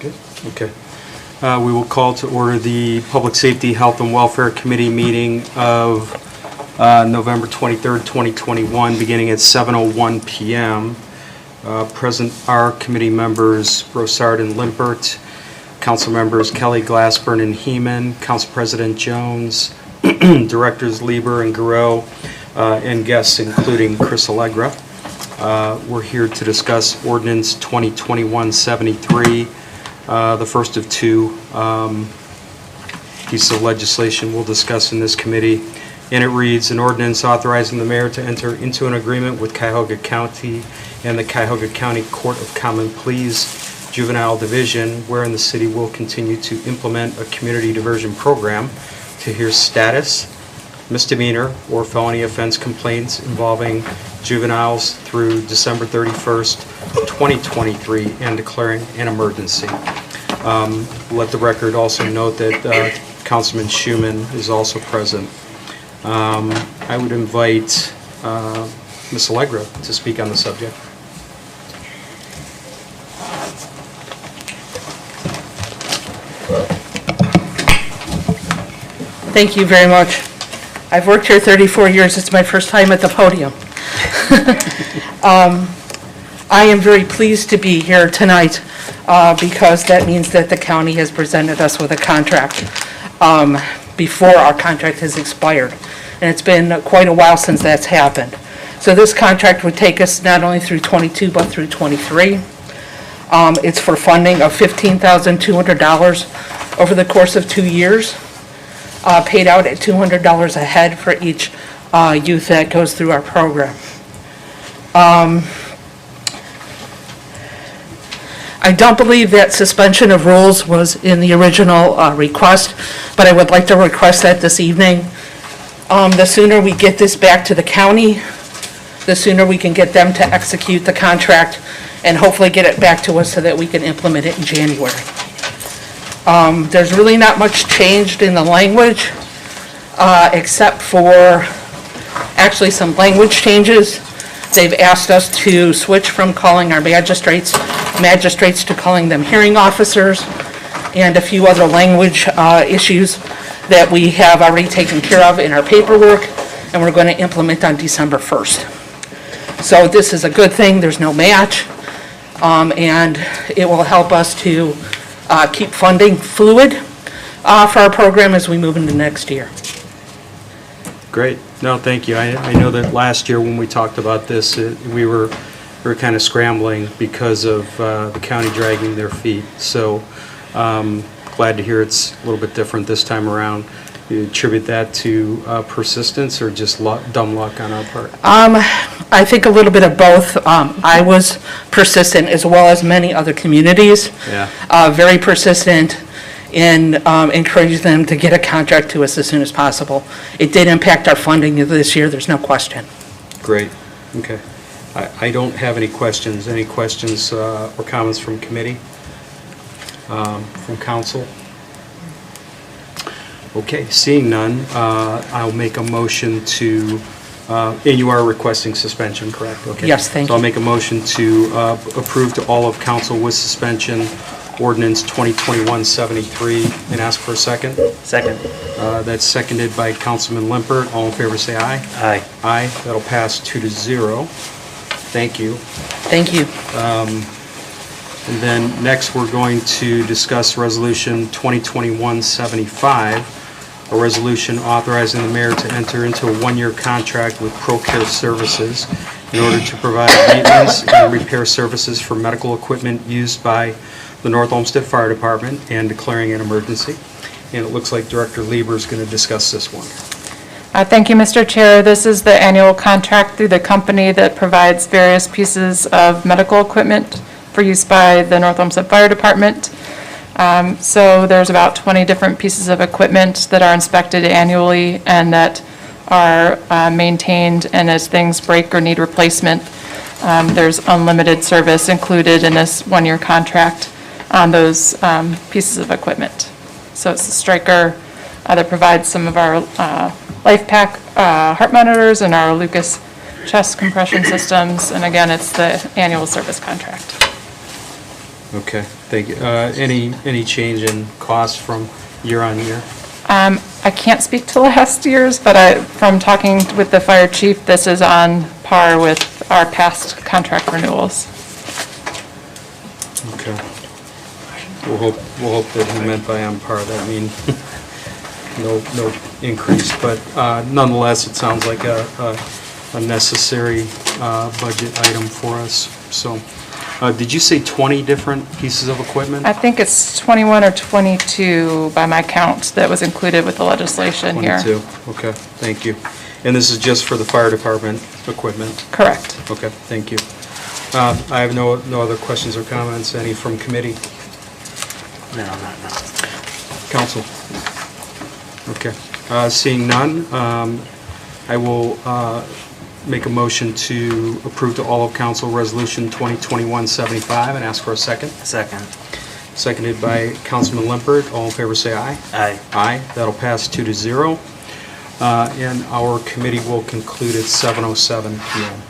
Good. Okay. We will call to order the Public Safety, Health, and Welfare Committee meeting of November 23rd, 2021, beginning at 7:01 p.m. Present are committee members Brossard and Limpert, council members Kelly, Glassburn, and Heeman, council president Jones, directors Lieber and Garreau, and guests including Chris Allegra. We're here to discuss Ordinance 2021-73, the first of two pieces of legislation we'll discuss in this committee. And it reads, an ordinance authorizing the mayor to enter into an agreement with Cuyahoga County and the Cuyahoga County Court of Common Pleas Juvenile Division, wherein the city will continue to implement a community diversion program to hear status, misdemeanor, or felony offense complaints involving juveniles through December 31st, 2023, and declaring an emergency. Let the record also note that Councilman Schuman is also present. I would invite Ms. Allegra to speak on the subject. Thank you very much. I've worked here 34 years. It's my first time at the podium. I am very pleased to be here tonight because that means that the county has presented us with a contract before our contract has expired. And it's been quite a while since that's happened. So this contract would take us not only through 22 but through 23. It's for funding of $15,200 over the course of 2 years. Paid out at $200 a head for each youth that goes through our program. I don't believe that suspension of rules was in the original request, but I would like to request that this evening. The sooner we get this back to the county, the sooner we can get them to execute the contract and hopefully get it back to us so that we can implement it in January. There's really not much changed in the language, except for actually some language changes. They've asked us to switch from calling our magistrates to calling them hearing officers, and a few other language issues that we have already taken care of in our paperwork, and we're going to implement on December 1st. So this is a good thing. There's no match, and it will help us to keep funding fluid for our program as we move into next year. Great. No, thank you. I know that last year when we talked about this, we were kind of scrambling because of the county dragging their feet. So glad to hear it's a little bit different this time around. You attribute that to persistence or just dumb luck on our part? I think a little bit of both. I was persistent as well as many other communities. Yeah. Very persistent in encouraging them to get a contract to us as soon as possible. It did impact our funding this year, there's no question. Great. Okay. I don't have any questions. Any questions or comments from committee? From council? Okay, seeing none, I'll make a motion to, and you are requesting suspension, correct? Okay. Yes, thank So I'll you. make a motion to approve to all of council with suspension ordinance 2021-73 and ask for a second. Second. That's seconded by Councilman Limpert. All in favor say aye. Aye. Aye. That'll pass 2-0. Thank you. Thank you. And then next, we're going to discuss Resolution 2021-75, a resolution authorizing the mayor to enter into a one-year contract with ProCare Services in order to provide maintenance and repair services for medical equipment used by the North Olmsted Fire Department and declaring an emergency. And it looks like Director Lieber is going to discuss this one. Thank you, Mr. Chair. This is the annual contract through the company that provides various pieces of medical equipment for use by the North Olmsted Fire Department. So there's about 20 different pieces of equipment that are inspected annually and that are maintained, and as things break or need replacement, there's unlimited service included in this one-year contract on those pieces of equipment. So it's the Stryker that provides some of our LifePak heart monitors and our Lucas chest compression systems, and again, it's the annual service contract. Okay, thank you. Any change in cost from year on year? I can't speak to last year's, but from talking with the fire chief, this is on par with our past contract renewals. Okay. We'll hope that he meant by on par, that mean no increase, but nonetheless, it sounds like a necessary budget item for us, so. Did you say 20 different pieces of equipment? I think it's 21 or 22 by my count that was included with the legislation here. 22, okay, thank you. And this is just for the fire department equipment? Correct. Okay, thank you. I have no other questions or comments. Any from committee? No. Council? Okay. Seeing none, I will make a motion to approve to all of council resolution 2021-75 and ask for a second. Second. Seconded by Councilman Limpert. All in favor say aye. Aye. Aye. That'll pass 2-0. And our committee will conclude at 7:07 p.m.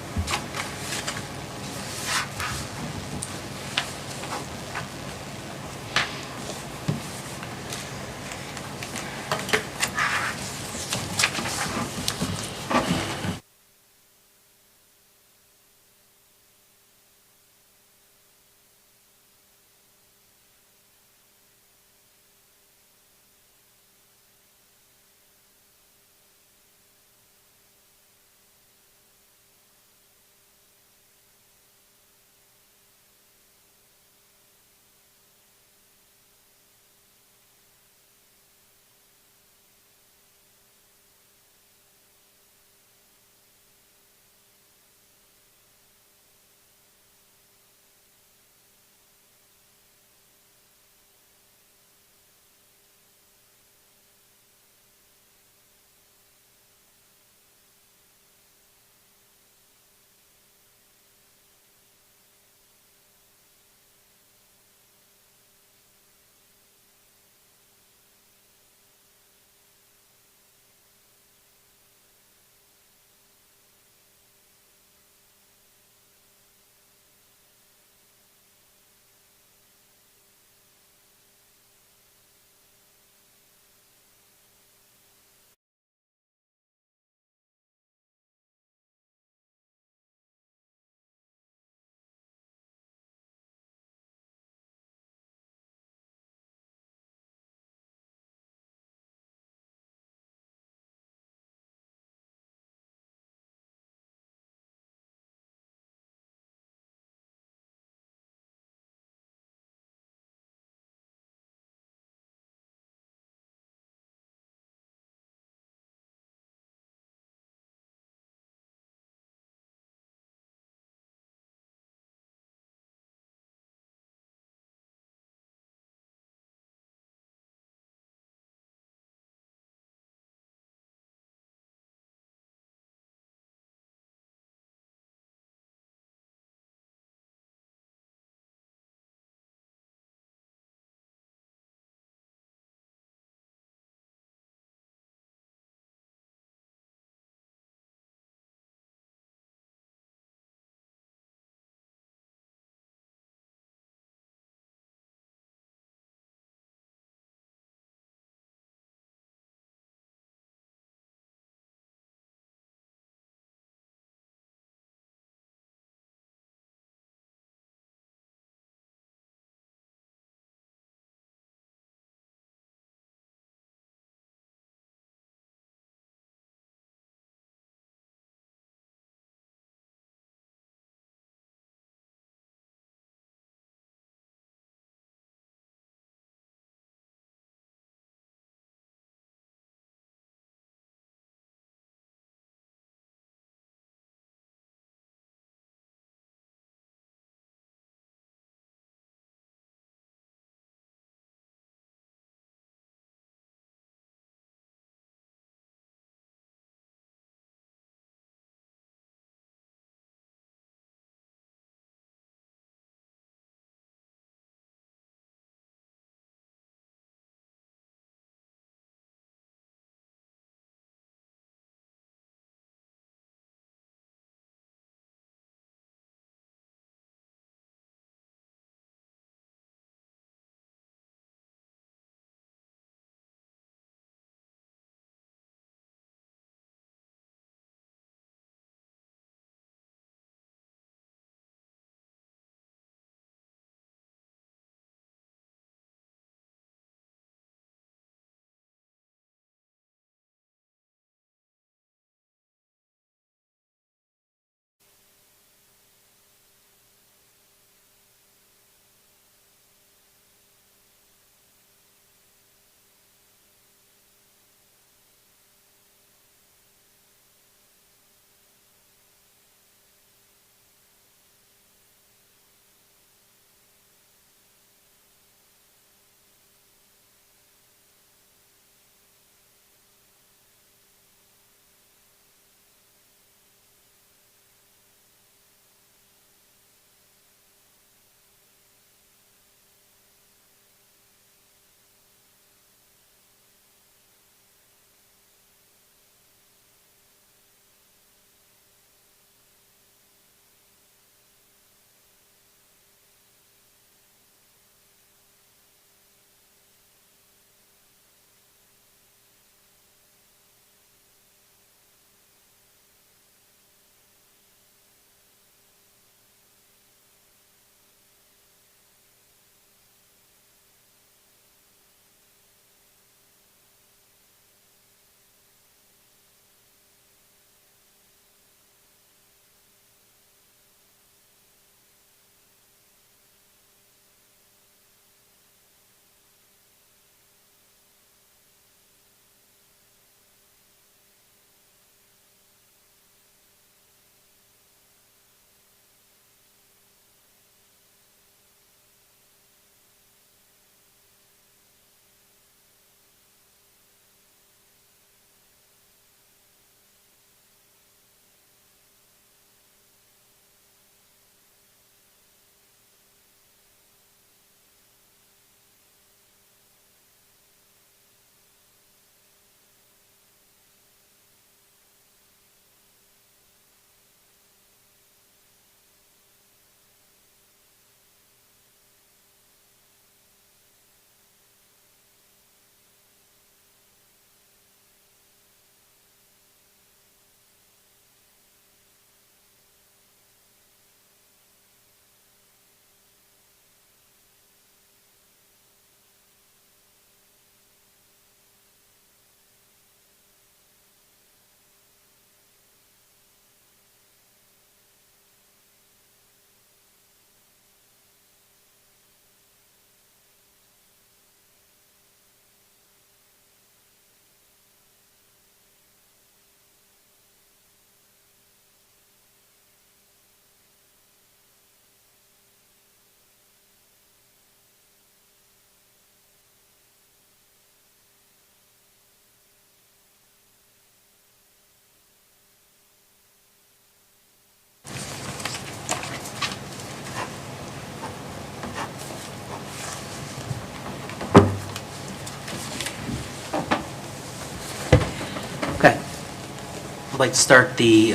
like to start the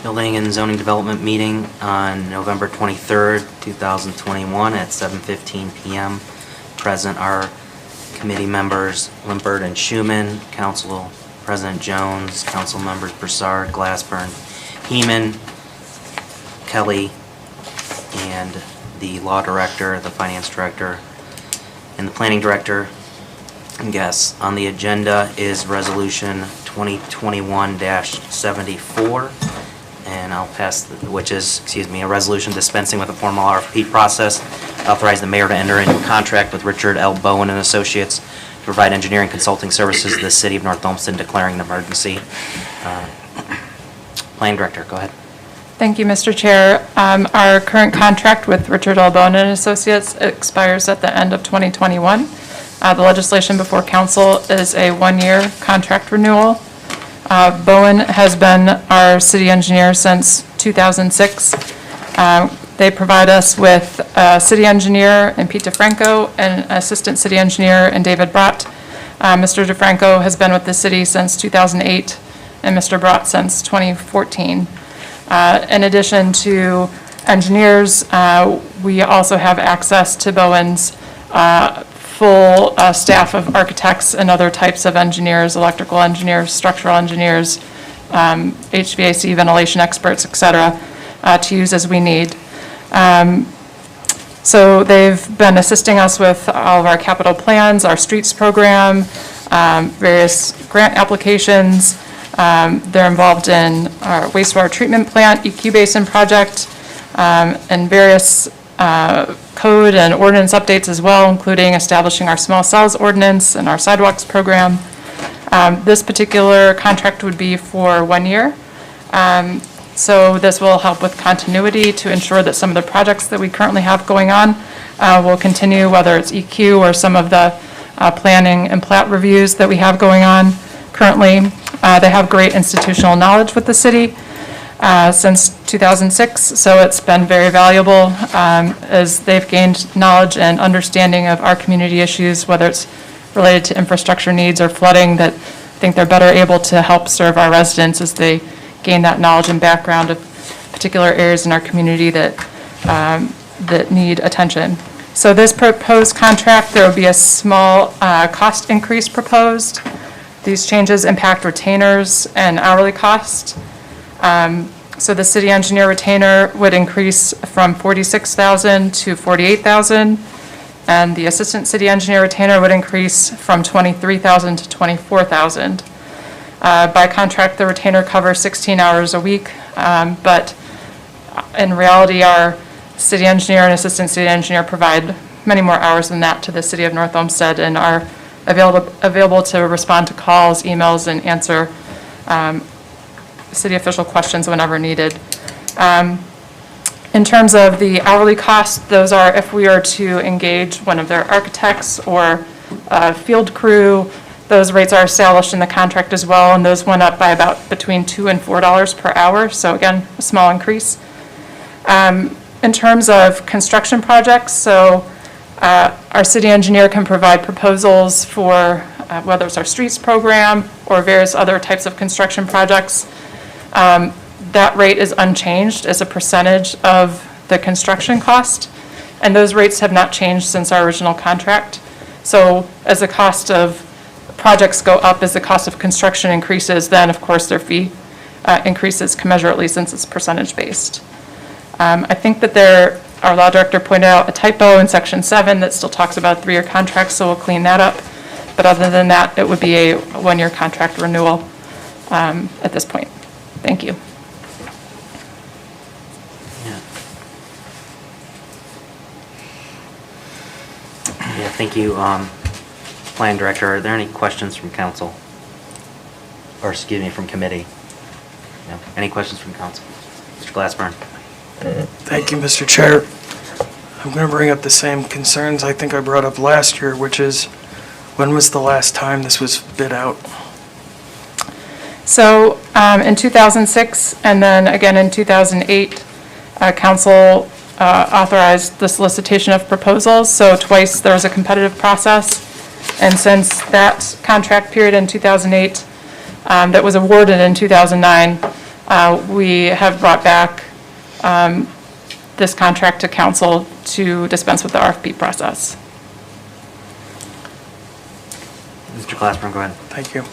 Building and Zoning Development meeting on November 23rd, 2021 at 7:15 PM. Present are committee members Limpert and Schuman, Council President Jones, Council members Broussard, Glassburn, Heeman, Kelly, and the Law Director, the Finance Director, and the Planning Director. And guests. On the agenda is Resolution 2021-74, and I'll pass, which is, a resolution dispensing with a formal RFP process, authorize the mayor to enter into a contract with Richard L. Bowen and Associates to provide engineering consulting services to the city of North Olmsted, declaring an emergency. Planning Director, go ahead. Thank you, Mr. Chair. Our current contract with Richard L. Bowen and Associates expires at the end of 2021. The legislation before council is a one-year contract renewal. Bowen has been our city engineer since 2006. They provide us with a city engineer in Pete DeFranco and assistant city engineer in David Brott. Mr. DeFranco has been with the city since 2008 and Mr. Brott since 2014. In addition to engineers, we also have access to Bowen's full staff of architects and other types of engineers, electrical engineers, structural engineers, HVAC, ventilation experts, et cetera, to use as we need. So they've been assisting us with all of our capital plans, our streets program, various grant applications. They're involved in our wastewater treatment plant, EQ basin project, and various code and ordinance updates as well, including establishing our small cells ordinance and our sidewalks program. This particular contract would be for 1 year. So this will help with continuity to ensure that some of the projects that we currently have going on will continue, whether it's EQ or some of the planning and plat reviews that we have going on currently. They have great institutional knowledge with the city since 2006, so it's been very valuable as they've gained knowledge and understanding of our community issues, whether it's related to infrastructure needs or flooding, that I think they're better able to help serve our residents as they gain that knowledge and background of particular areas in our community that need attention. So this proposed contract, there will be a small cost increase proposed. These changes impact retainers and hourly cost. So the city engineer retainer would increase from $46,000 to $48,000, and the assistant city engineer retainer would increase from $23,000 to $24,000. By contract, the retainer covers 16 hours a week, but in reality, our city engineer and assistant city engineer provide many more hours than that to the city of North Olmsted and are available to respond to calls, emails, and answer city official questions whenever needed. In terms of the hourly cost, those are if we are to engage one of their architects or field crew, those rates are established in the contract as well, and those went up by about between $2 and $4 per hour, so again, a small increase. In terms of construction projects, so our city engineer can provide proposals for whether it's our streets program or various other types of construction projects. That rate is unchanged as a percentage of the construction cost, and those rates have not changed since our original contract. So as the cost of projects go up, as the cost of construction increases, then of course their fee increases commensurately since it's percentage based. I think that our law director pointed out a typo in section 7 that still talks about 3-year contracts, so we'll clean that up. But other than that, it would be a 1-year contract renewal at this point. Thank you. Yeah, thank you, Plan Director. Are there any questions from council? Or, excuse me, from committee? No. Any questions from council? Mr. Glassburn. Thank you, Mr. Chair. I'm going to bring up the same concerns I think I brought up last year, which is, when was the last time this was bid out? So in 2006 and then again in 2008, council authorized the solicitation of proposals. So twice there was a competitive process. And since that contract period in 2008, that was awarded in 2009, we have brought back this contract to council to dispense with the RFP process. Mr. Glassman, go ahead. Thank you.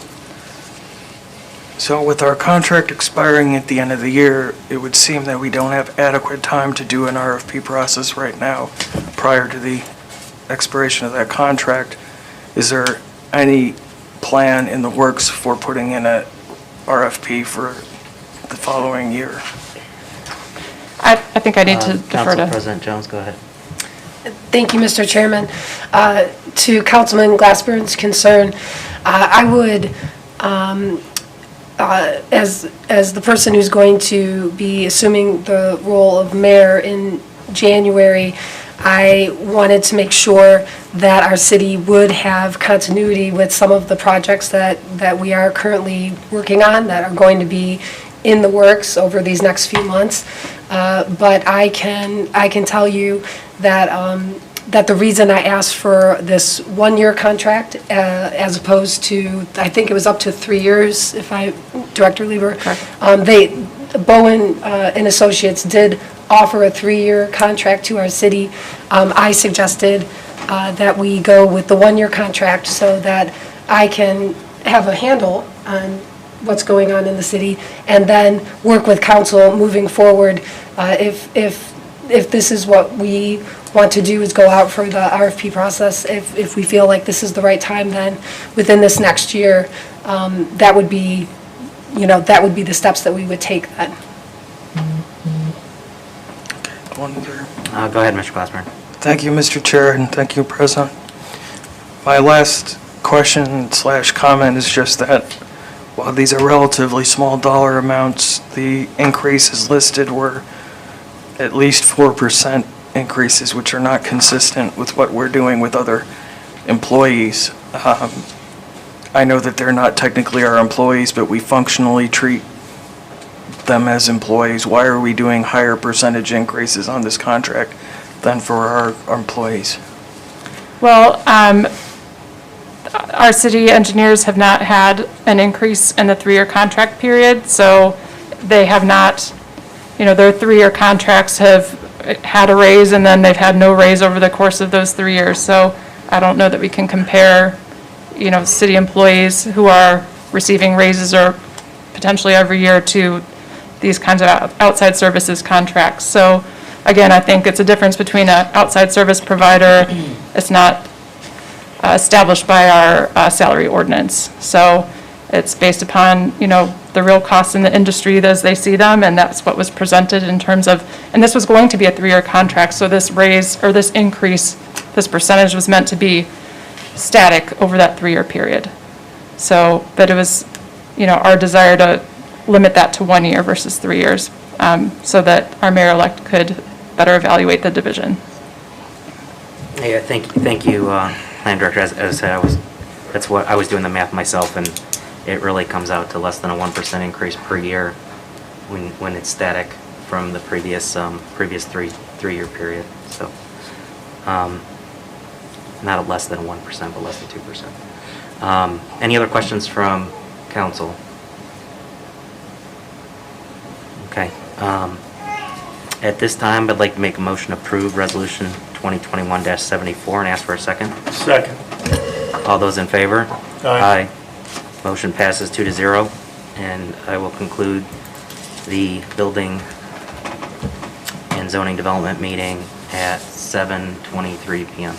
So with our contract expiring at the end of the year, it would seem that we don't have adequate time to do an RFP process right now prior to the expiration of that contract. Is there any plan in the works for putting in a RFP for the following year? I think I need to defer Council to. President Jones, go ahead. Thank you, Mr. Chairman. To Councilman Glassburn's concern, I would, as the person who's going to be assuming the role of mayor in January, I wanted to make sure that our city would have continuity with some of the projects that we are currently working on, that are going to be in the works over these next few months. But I can tell you that that the reason I asked for this one-year contract as opposed to, I think it was up to 3 years, Director Lieber. Bowen and Associates did offer a 3-year contract to our city. I suggested that we go with the one-year contract so that I can have a handle on what's going on in the city, and then work with council moving forward. If this is what we want to do, is go out for the RFP process, if we feel like this is the right time, then within this next year, that would be the steps that we would take then. Go ahead, Mr. Glassman. Thank you, Mr. Chair, and thank you, President. My last question/comment is just that while these are relatively small dollar amounts, the increases listed were at least 4% increases, which are not consistent with what we're doing with other employees. I know that they're not technically our employees, but we functionally treat them as employees. Why are we doing higher percentage increases on this contract than for our employees? Well, our city engineers have not had an increase in the 3-year contract period, so they have not, their 3-year contracts have had a raise, and then they've had no raise over the course of those 3 years. So I don't know that we can compare, city employees who are receiving raises or potentially every year to these kinds of outside services contracts. So again, I think it's a difference between an outside service provider. It's not established by our salary ordinance. So it's based upon, the real costs in the industry as they see them, and that's what was presented in terms of, and this was going to be a 3-year contract, so this raise, or this increase, this percentage was meant to be static over that 3-year period. So, but it was, our desire to limit that to 1 year versus 3 years, so that our mayor-elect could better evaluate the division. Yeah, thank you, Plan Director. As I said, I was doing the math myself, and it really comes out to less than a 1% increase per year when it's static from the previous three-year period. So, not less than 1%, but less than 2%. Any other questions from council? Okay. At this time, I'd like to make a motion to approve Resolution 2021-74 and ask for a second. Second. All those in favor? Aye. Motion passes 2-0, and I will conclude the Building and Zoning Development meeting at 7:23 p.m.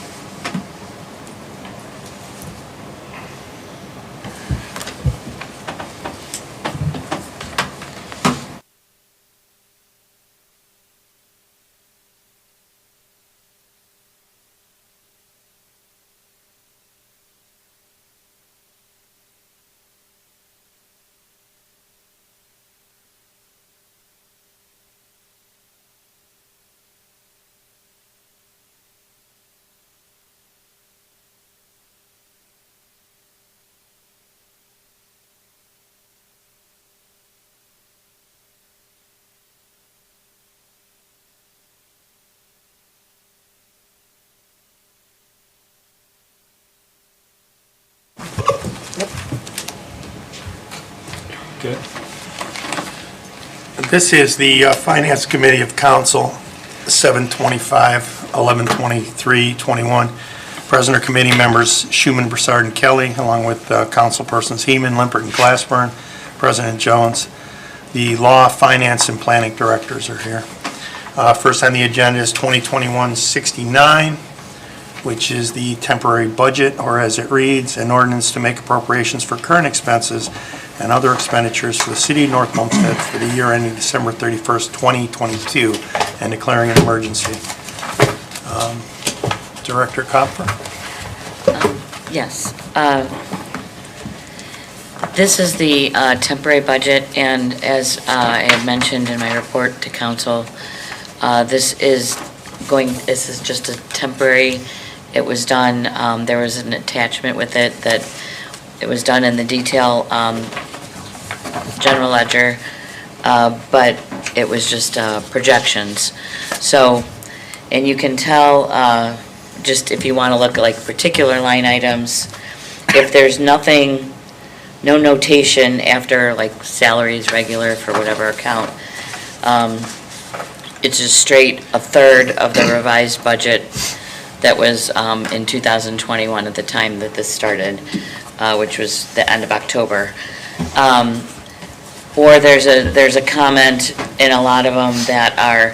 Good. This is the Finance Committee of Council, 7/25/11/23/21. President or committee members Schuman, Broussard, and Kelly, along with councilpersons Heeman, Limpert, and Glassburn, President Jones. The Law, Finance, and Planning Directors are here. First on the agenda is 2021-69, which is the temporary budget, or as it reads, an ordinance to make appropriations for current expenses and other expenditures for the city of North Olmsted for the year ending December 31st, 2022, and declaring an emergency. Director Kopfer? Yes. This is the temporary budget, and as I had mentioned in my report to council, this is just a temporary, it was done, there was an attachment with it that it was done in the detail general ledger, but it was just projections. So, and you can tell, just if you want to look at like particular line items, if there's nothing, no notation after like salaries regular for whatever account, it's just straight a third of the revised budget that was in 2021 at the time that this started, which was the end of October. Or there's a comment in a lot of them that are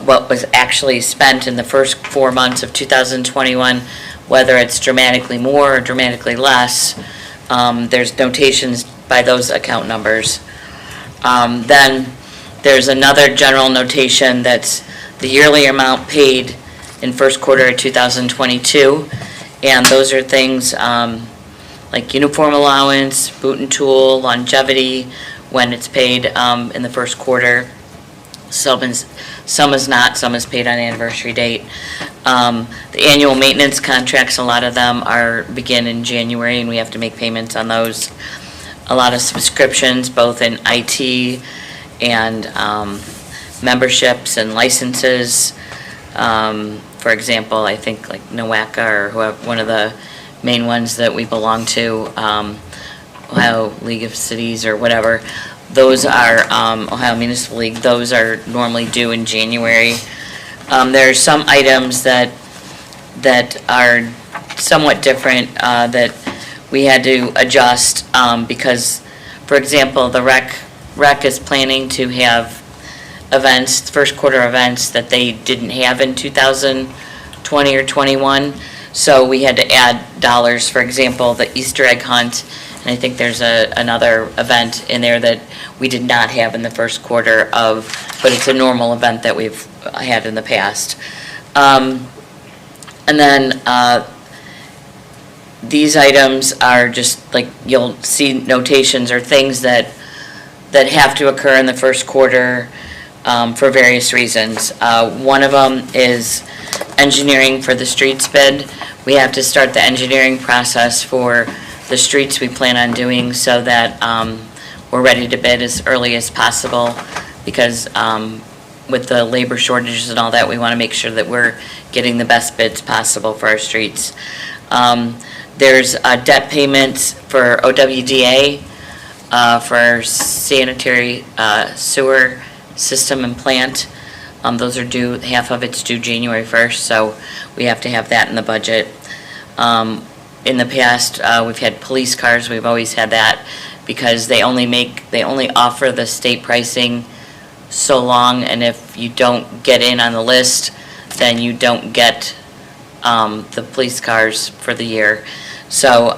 what was actually spent in the first 4 months of 2021, whether it's dramatically more or dramatically less. There's notations by those account numbers. Then there's another general notation that's the yearly amount paid in first quarter of 2022, and those are things like uniform allowance, boot and tool, longevity, when it's paid in the first quarter. Some is not, some is paid on anniversary date. The annual maintenance contracts, a lot of them begin in January, and we have to make payments on those. A lot of subscriptions, both in IT and memberships and licenses. For example, I think like NOACA or whoever, one of the main ones that we belong to, Ohio League of Cities or whatever, those are, Ohio Municipal League, those are normally due in January. There are some items that are somewhat different that we had to adjust because, for example, the rec is planning to have events, first quarter events that they didn't have in 2020 or 21. So we had to add dollars, for example, the Easter egg hunt, and I think there's another event in there that we did not have in the first quarter of, but it's a normal event that we've had in the past. And then these items are just like, you'll see notations or things that have to occur in the first quarter for various reasons. One of them is engineering for the streets bid. We have to start the engineering process for the streets we plan on doing so that we're ready to bid as early as possible, because with the labor shortages and all that, we want to make sure that we're getting the best bids possible for our streets. There's debt payments for OWDA for sanitary sewer system and plant. Those are due, half of it's due January 1st, so we have to have that in the budget. In the past, we've had police cars, we've always had that, because they only offer the state pricing so long, and if you don't get in on the list, then you don't get the police cars for the year. So,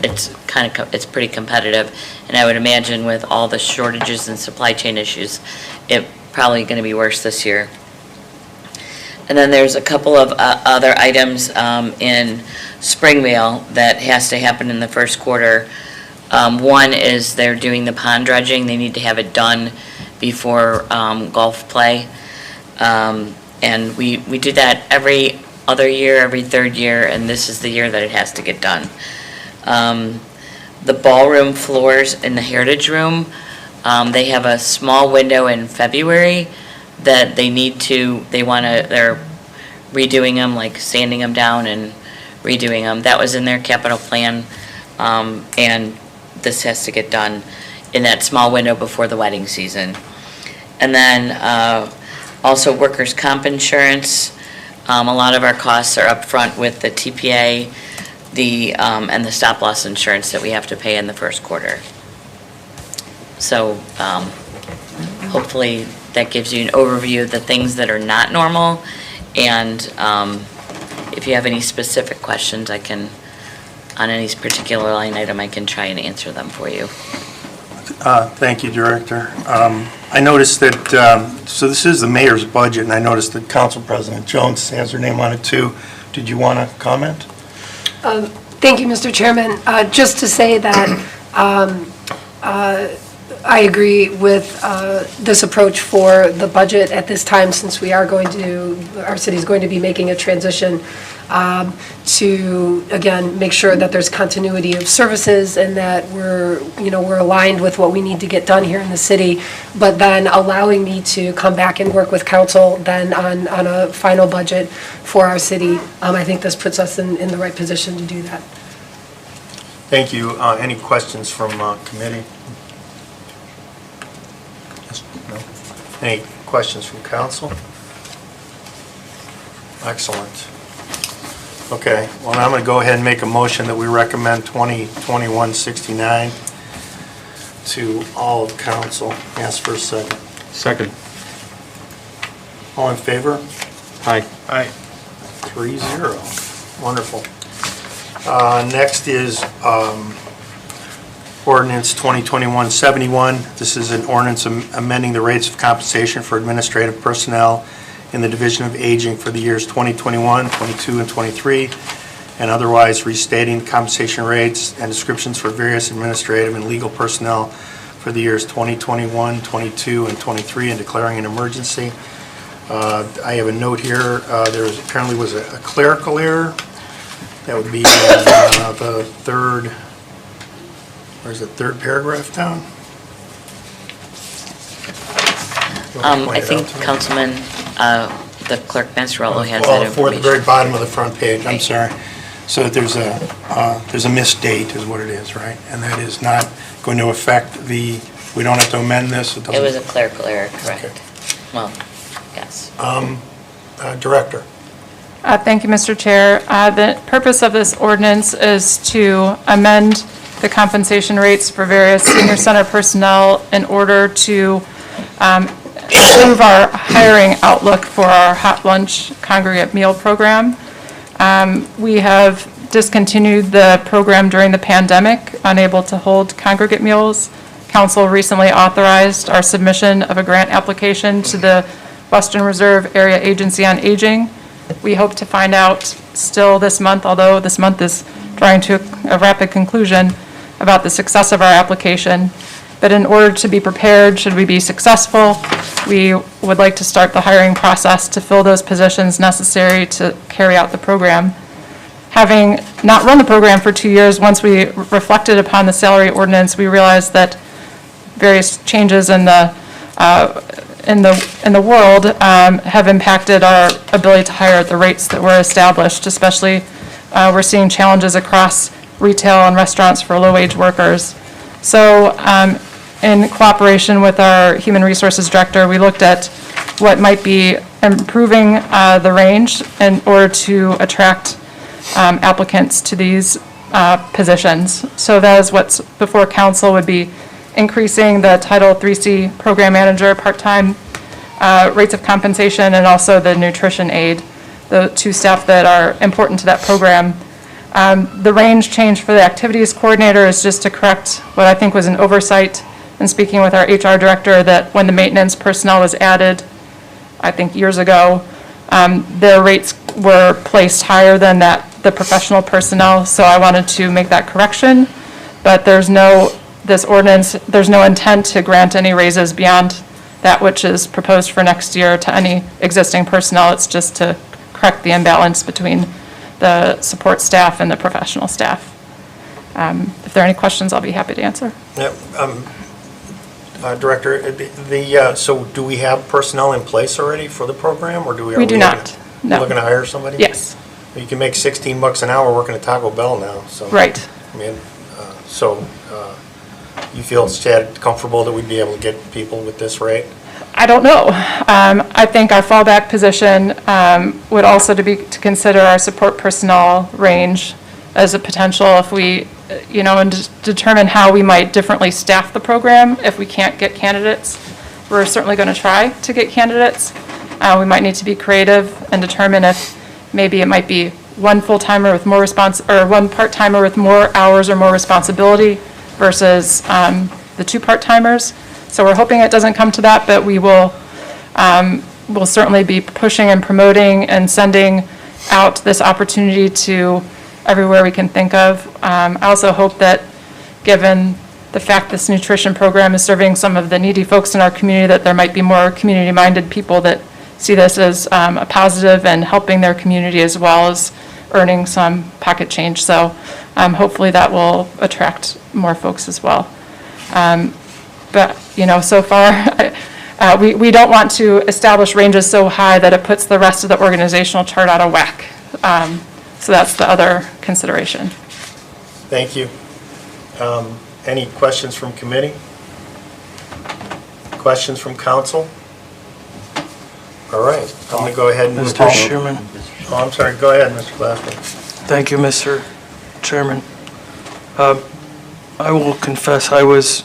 it's pretty competitive, and I would imagine with all the shortages and supply chain issues, it's probably going to be worse this year. And then there's a couple of other items in Springvale that has to happen in the first quarter. One is they're doing the pond dredging. They need to have it done before golf play. And we do that every other year, every third year, and this is the year that it has to get done. The ballroom floors in the Heritage Room, they have a small window in February that they're redoing them, like sanding them down and redoing them. That was in their capital plan, and this has to get done in that small window before the wedding season. And then also workers' comp insurance. A lot of our costs are up front with the TPA, and the stop-loss insurance that we have to pay in the first quarter. So hopefully that gives you an overview of the things that are not normal. And if you have any specific questions, on any particular line item, I can try and answer them for you. Thank you, Director. I noticed that, so this is the mayor's budget, and I noticed that Council President Jones has her name on it too. Did you want to comment? Thank you, Mr. Chairman. Just to say that I agree with this approach for the budget at this time, since our city is going to be making a transition to, again, make sure that there's continuity of services and that we're aligned with what we need to get done here in the city, but then allowing me to come back and work with council then on a final budget for our city. I think this puts us in the right position to do that. Thank you. Any questions from committee? No? Any questions from council? Excellent. Okay, well, now I'm going to go ahead and make a motion that we recommend 2021-69 to all of council. Ask for a second. Second. All in favor? Aye. Aye. 3-0. Wonderful. Next is ordinance 2021-71. This is an ordinance amending the rates of compensation for administrative personnel in the Division of Aging for the years 2021, 22, and 23, and otherwise restating compensation rates and descriptions for various administrative and legal personnel for the years 2021, 22, and 23, and declaring an emergency. I have a note here. There apparently was a clerical error. That would be the third, where's the third paragraph down? I think Councilman, the clerk Mastrello has that Well, for the information. very bottom of the front page, I'm sorry. So that there's a misdate is what it is, right? And that is not going to affect we don't have to amend this? It was a clerical error, correct. Okay. Well, yes. Director. Thank you, Mr. Chair. The purpose of this ordinance is to amend the compensation rates for various senior center personnel in order to improve our hiring outlook for our hot lunch congregate meal program. We have discontinued the program during the pandemic, unable to hold congregate meals. Council recently authorized our submission of a grant application to the Western Reserve Area Agency on Aging. We hope to find out still this month, although this month is drawing to a rapid conclusion, about the success of our application. But in order to be prepared, should we be successful, we would like to start the hiring process to fill those positions necessary to carry out the program. Having not run the program for 2 years, once we reflected upon the salary ordinance, we realized that various changes in the world have impacted our ability to hire at the rates that were established, especially we're seeing challenges across retail and restaurants for low-wage workers. So in cooperation with our Human Resources Director, we looked at what might be improving the range in order to attract applicants to these positions. So that is what's before council, would be increasing the Title 3C Program Manager part-time rates of compensation, and also the nutrition aide, the two staff that are important to that program. The range change for the activities coordinator is just to correct what I think was an oversight in speaking with our HR director, that when the maintenance personnel was added, I think years ago, their rates were placed higher than the professional personnel, so I wanted to make that correction. But there's no intent to grant any raises beyond that which is proposed for next year to any existing personnel. It's just to correct the imbalance between the support staff and the professional staff. If there are any questions, I'll be happy to answer. Yep. Director, so do we have personnel in place already for the program, or do we? We do not, no. Looking to hire somebody? Yes. You can make $16 an hour working at Taco Bell now, so. Right. I mean, you feel comfortable that we'd be able to get people with this rate? I don't know. I think our fallback position would also to consider our support personnel range as a potential if we, and determine how we might differently staff the program if we can't get candidates. We're certainly going to try to get candidates. We might need to be creative and determine if maybe it might be one full-timer with more or one part-timer with more hours or more responsibility versus the two part-timers. So we're hoping it doesn't come to that, but we will we'll certainly be pushing and promoting and sending out this opportunity to everywhere we can think of. I also hope that, given the fact this nutrition program is serving some of the needy folks in our community, that there might be more community-minded people that see this as a positive and helping their community as well as earning some pocket change. So hopefully that will attract more folks as well. But, so far, we don't want to establish ranges so high that it puts the rest of the organizational chart out of whack. So that's the other consideration. Thank you. Any questions from committee? Questions from council? All right, I'm going to go ahead and move Mr. on. Schuman. Oh, I'm sorry, go ahead, Mr. Glassman. Thank you, Mr. Chairman. I will confess I was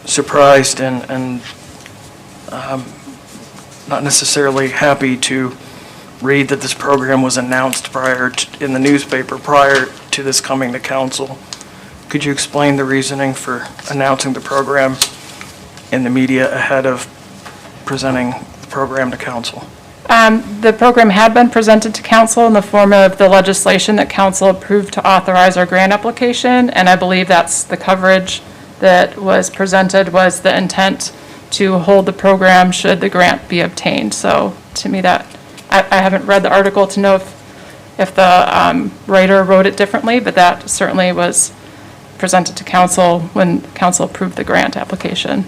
surprised and not necessarily happy to read that this program was announced in the newspaper prior to this coming to council. Could you explain the reasoning for announcing the program in the media ahead of presenting the program to council? The program had been presented to council in the form of the legislation that council approved to authorize our grant application, and I believe that's the coverage that was presented was the intent to hold the program should the grant be obtained. So to me that, I haven't read the article to know if the writer wrote it differently, but that certainly was presented to council when council approved the grant application.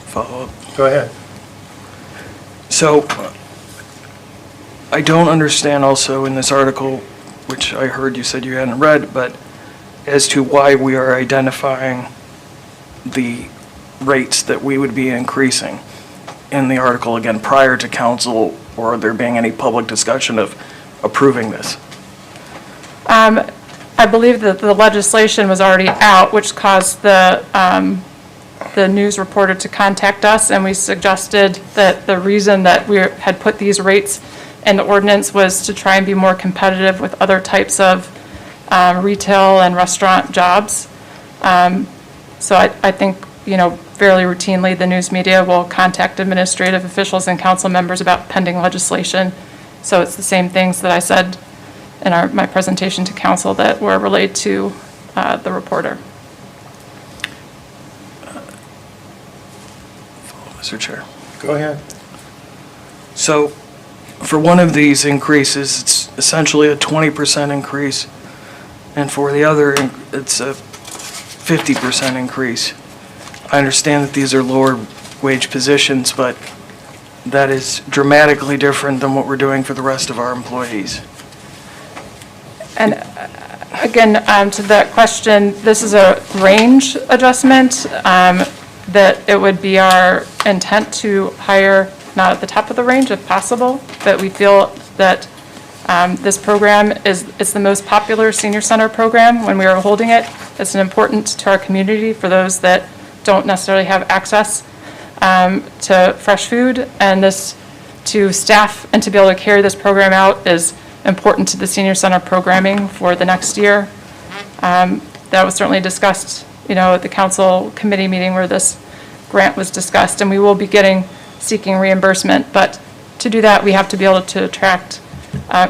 Follow up. Go ahead. So, I don't understand also in this article, which I heard you said you hadn't read, but as to why we are identifying the rates that we would be increasing in the article, again, prior to council or there being any public discussion of approving this. I believe that the legislation was already out, which caused the news reporter to contact us, and we suggested that the reason that we had put these rates in the ordinance was to try and be more competitive with other types of retail and restaurant jobs. So I think, fairly routinely, the news media will contact administrative officials and council members about pending legislation. So it's the same things that I said in my presentation to council that were relayed to the reporter. Mr. Chair. Go ahead. So, for one of these increases, it's essentially a 20% increase, and for the other, it's a 50% increase. I understand that these are lower wage positions, but that is dramatically different than what we're doing for the rest of our employees. And again, to that question, this is a range adjustment, that it would be our intent to hire not at the top of the range if possible, but we feel that this program it's the most popular senior center program when we are holding it. It's important to our community for those that don't necessarily have access to fresh food, and this to staff and to be able to carry this program out is important to the senior center programming for the next year. That was certainly discussed, at the council committee meeting where this grant was discussed, and we will be seeking reimbursement. But to do that, we have to be able to attract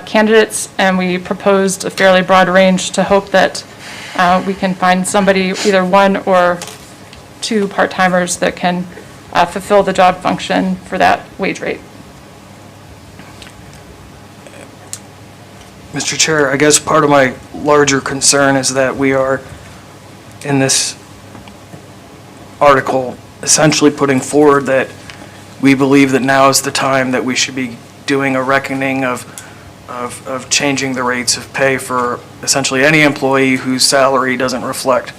candidates, and we proposed a fairly broad range to hope that we can find somebody, either one or two part-timers that can fulfill the job function for that wage rate. Mr. Chair, I guess part of my larger concern is that we are, in this article, essentially putting forward that we believe that now is the time that we should be doing a reckoning of of changing the rates of pay for essentially any employee whose salary doesn't reflect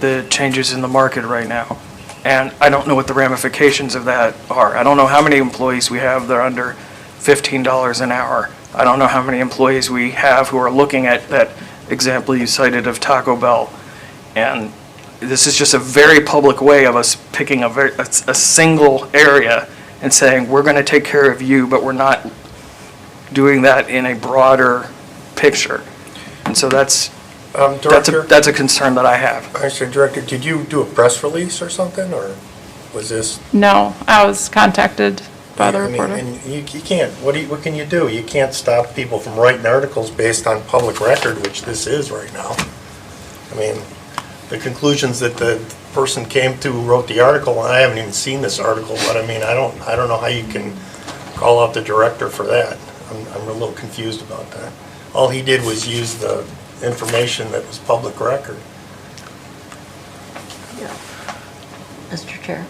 the changes in the market right now. And I don't know what the ramifications of that are. I don't know how many employees we have that are under $15 an hour. I don't know how many employees we have who are looking at that example you cited of Taco Bell. And this is just a very public way of us picking a single area and saying, we're going to take care of you, but we're not doing that in a broader picture. And so that's a concern that I have. Director, did you do a press release or something, or was this? No, I was contacted by the reporter. And you can't, what can you do? You can't stop people from writing articles based on public record, which this is right now. I mean, the conclusions that the person came to who wrote the article, and I haven't even seen this article, but I mean, I don't know how you can call out the director for that. I'm a little confused about that. All he did was use the information that was public record. Mr. Chair.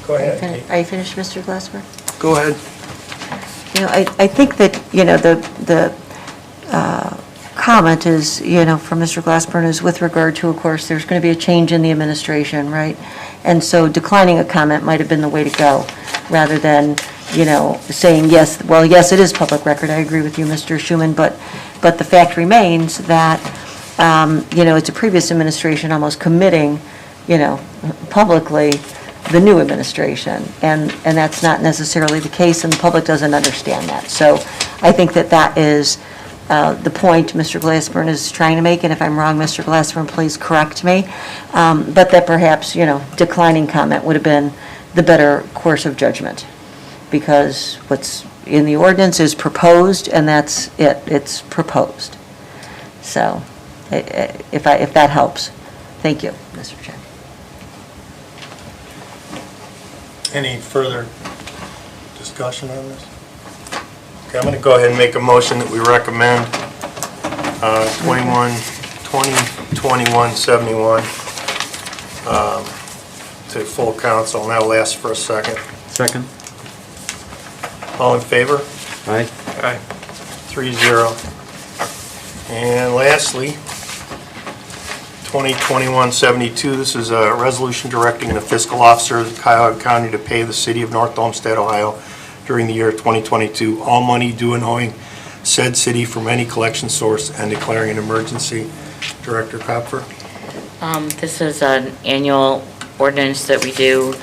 Go ahead. Are you finished, Mr. Glassberg? Go ahead. You know, I think that, you know, the comment is, you know, from Mr. Glassburn is with regard to, of course, there's going to be a change in the administration, right? And so declining a comment might have been the way to go, rather than, you know, saying, yes, well, yes, it is public record. I agree with you, Mr. Schuman, but the fact remains that, you know, it's a previous administration almost committing, you know, publicly the new administration, and that's not necessarily the case, and the public doesn't understand that. So I think that is the point Mr. Glassburn is trying to make, and if I'm wrong, Mr. Glassburn, please correct me, but that perhaps, you know, declining comment would have been the better course of judgment, because what's in the ordinance is proposed, and that's it, it's proposed. So if that helps, thank you, Mr. Chair. Any further discussion on this? Okay, I'm going to go ahead and make a motion that we recommend 2171 to full council, and that'll last for a second. Second. All in favor? Aye. Aye. 3-0. And lastly, 2021-72, this is a resolution directing the fiscal officer of Cuyahoga County to pay the city of North Olmsted, Ohio during the year 2022, all money due and owing said city from any collection source and declaring an emergency. Director Kopfer. This is an annual ordinance that we do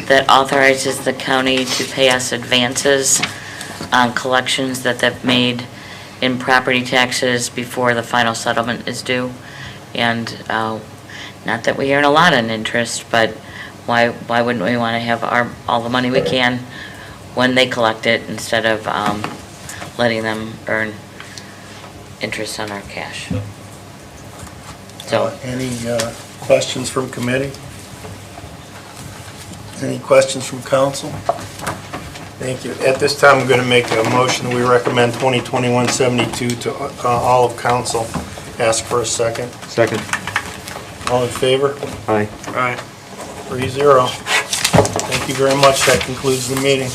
that authorizes the county to pay us advances on collections that they've made in property taxes before the final settlement is due. And not that we earn a lot in interest, but why wouldn't we want to have all the money we can when they collect it, instead of letting them earn interest on our cash? So Any questions from committee? Any questions from council? Thank you. At this time, I'm going to make a motion. We recommend 2021-72 to all of council. Ask for a second. Second. All in favor? Aye. Aye. 3-0. Thank you very much. That concludes the meeting.